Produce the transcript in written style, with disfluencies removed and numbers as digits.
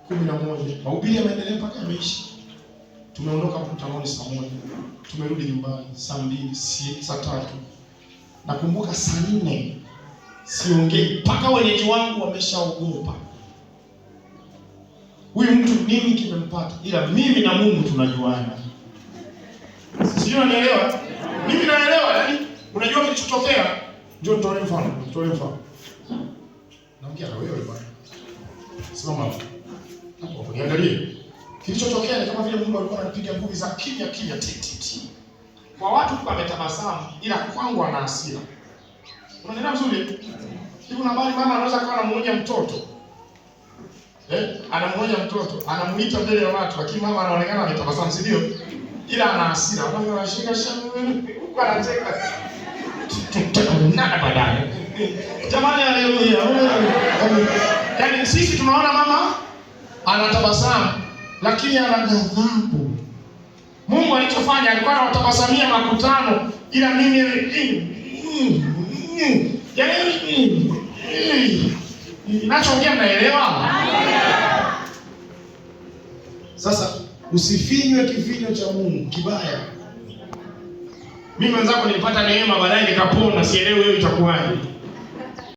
11. Mahubiri yameendelea mpaka yameisha. Tumeondoka mkutanoni saa 1. Tumerudi nyumbani saa 2, saa 3. Nakumbuka saa 4 siongei mpaka wenyeji wangu wameshaogopa. Huyu mtu nini kimempata? Ila mimi na Mungu tunajuana. Sio, unanielewa? Mimi naelewa, yani unajua kilichotokea. Njoo nitoe mfano. Naongea na wewe bwana. Simama hapo. Hapo niangalie. Kilichotokea ni kama vile Mungu alikuwa anapiga ngumi za kimya ti. Kwa watu tu wametabasamu, ila kwangu ana hasira. Unaelewa vizuri? Hivi kuna bali mama anaweza kuwa anamuonya mtoto. Anamuonya mtoto, anamuita mbele ya watu, lakini mama anaonekana ametabasamu, si ndio? Ila ana hasira. Mama anashika shamu huko anacheka. Tutakutana baadaye. Jamani, haleluya. Yaani sisi tunaona mama anatabasamu, lakini ana ghadhabu. Mungu alichofanya alikuwa anawatabasamia makutano, ila mimi ninachoongea mnaelewa? Sasa usifinywe kifinyo cha Mungu kibaya. Mimi mwenzako nilipata neema baadaye nikapona, sielewi wewe itakuwaje.